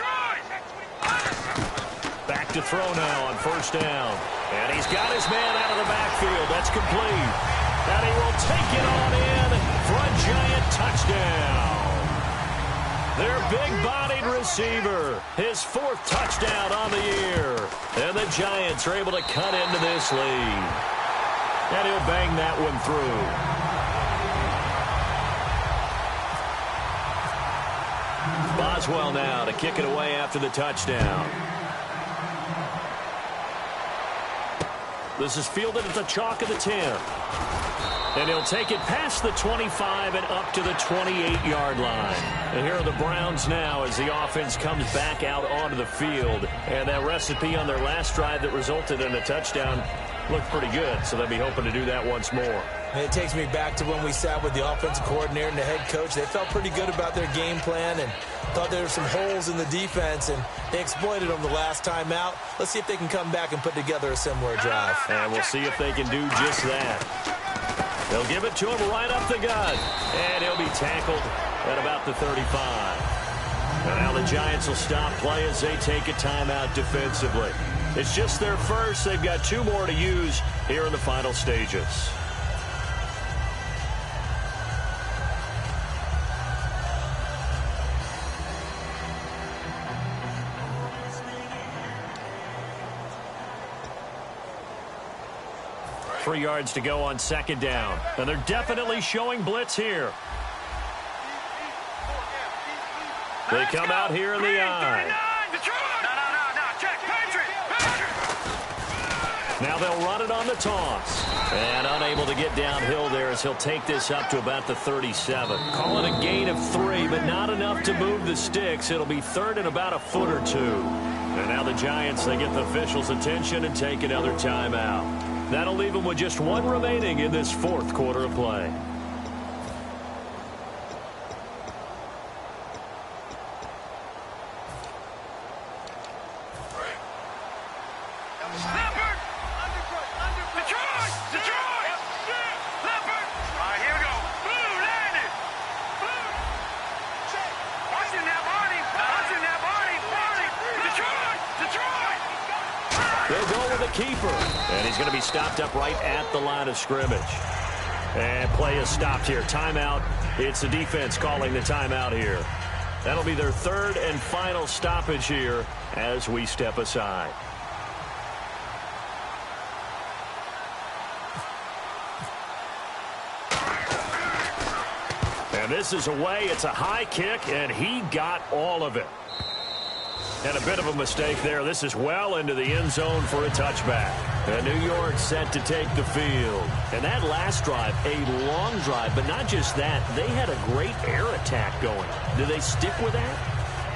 Back to throw now on first down. And he's got his man out of the backfield. That's complete. And he will take it on in for a giant touchdown. Their big-bodied receiver, his 4th touchdown on the year. And the Giants are able to cut into this lead. And he'll bang that one through. Boswell now to kick it away after the touchdown. This is fielded at the chalk of the 10. And he'll take it past the 25 and up to the 28-yard line. And here are the Browns now as the offense comes back out onto the field. And that recipe on their last drive that resulted in a touchdown looked pretty good, so they'll be hoping to do that once more. And it takes me back to when we sat with the offensive coordinator and the head coach. They felt pretty good about their game plan and thought there were some holes in the defense, and they exploited them the last time out. Let's see if they can come back and put together a similar drive. And we'll see if they can do just that. They'll give it to him right up the gut, and he'll be tackled at about the 35. And now the Giants will stop play as they take a timeout defensively. It's just their first. They've got 2 more to use here in the final stages. Three yards to go on second down. And they're definitely showing blitz here. They come out here in the eye. Now they'll run it on the toss. And unable to get downhill there as he'll take this up to about the 37. Call it a gain of 3, but not enough to move the sticks. It'll be third and about a foot or 2. And now the Giants, they get the officials' attention and take another timeout. That'll leave them with just 1 remaining in this 4th quarter of play. the keeper. And he's going to be stopped up right at the line of scrimmage. And play is stopped here. Timeout. It's the defense calling the timeout here. That'll be their third and final stoppage here as we step aside. And this is away. It's a high kick, and he got all of it. And a bit of a mistake there. This is well into the end zone for a touchback. And New York set to take the field. And that last drive, a long drive, but not just that. They had a great air attack going. Do they stick with that?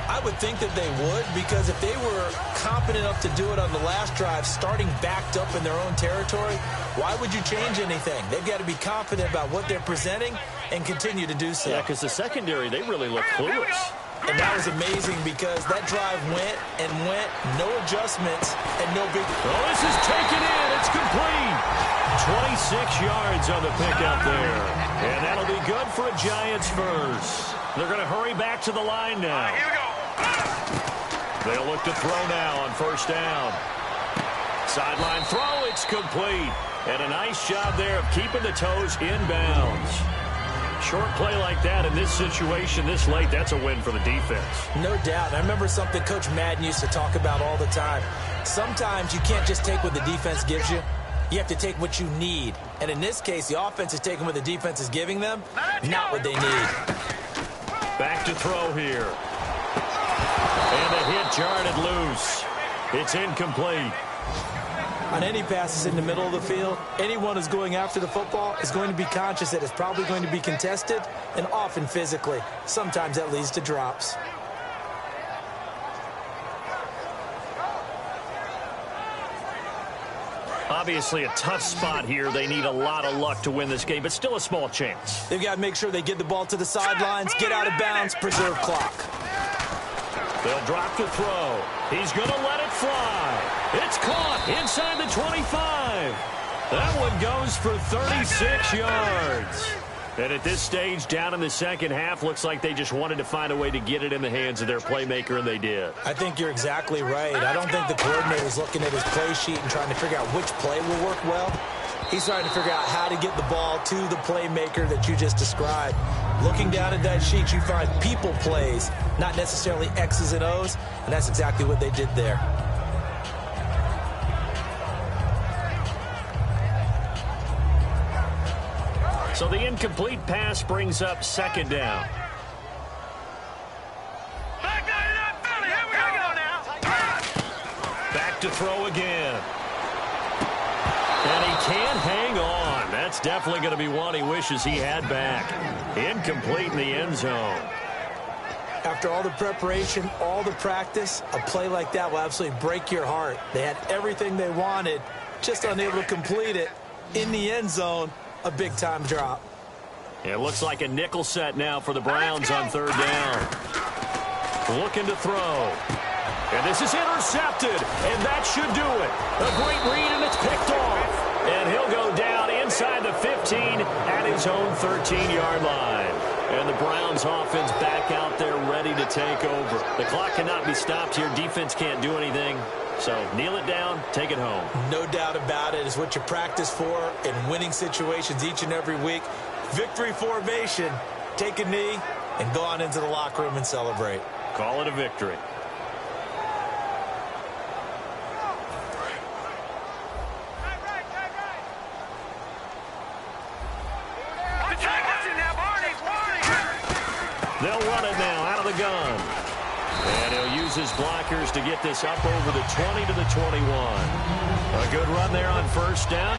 I would think that they would, because if they were competent enough to do it on the last drive, starting backed up in their own territory, why would you change anything? They've got to be confident about what they're presenting and continue to do so. Yeah, because the secondary, they really look clueless. And that was amazing because that drive went and went, no adjustments, and no big... Oh, this is taken in. It's complete. 26 yards on the pickup there. And that'll be good for a Giants first. They're going to hurry back to the line now. Here we go. They'll look to throw now on first down. Sideline throw, it's complete. And a nice job there of keeping the toes inbounds. Short play like that in this situation this late, that's a win for the defense. No doubt. I remember something Coach Madden used to talk about all the time. Sometimes you can't just take what the defense gives you. You have to take what you need. And in this case, the offense is taking what the defense is giving them, not what they need. Back to throw here. And the hit jarred it loose. It's incomplete. On any passes in the middle of the field, anyone who's going after the football is going to be conscious that it's probably going to be contested, and often physically. Sometimes that leads to drops. Obviously a tough spot here. They need a lot of luck to win this game, but still a small chance. They've got to make sure they get the ball to the sidelines, get out of bounds, preserve clock. They'll drop the throw. He's going to let it fly. It's caught inside the 25. That one goes for 36 yards. And at this stage, down in the second half, looks like they just wanted to find a way to get it in the hands of their playmaker, and they did. I think you're exactly right. I don't think the coordinator's looking at his play sheet and trying to figure out which play will work well. He's trying to figure out how to get the ball to the playmaker that you just described. Looking down at that sheet, you find people plays, not necessarily X's and O's, and that's exactly what they did there. So the incomplete pass brings up second down. Back to throw again. And he can't hang on. That's definitely going to be one he wishes he had back. Incomplete in the end zone. After all the preparation, all the practice, a play like that will absolutely break your heart. They had everything they wanted, just unable to complete it. In the end zone, a big-time drop. It looks like a nickel set now for the Browns on third down. Looking to throw. And this is intercepted, and that should do it. A great read, and it's picked off. And he'll go down inside the 15 at his own 13-yard line. And the Browns offense back out there ready to take over. The clock cannot be stopped here. Defense can't do anything. So kneel it down, take it home. No doubt about it. It's what you practice for in winning situations each and every week. Victory formation. Take a knee and go on into the locker room and celebrate. Call it a victory. They'll run it now out of the gun. And he'll use his blockers to get this up over the 20 to the 21. A good run there on first down.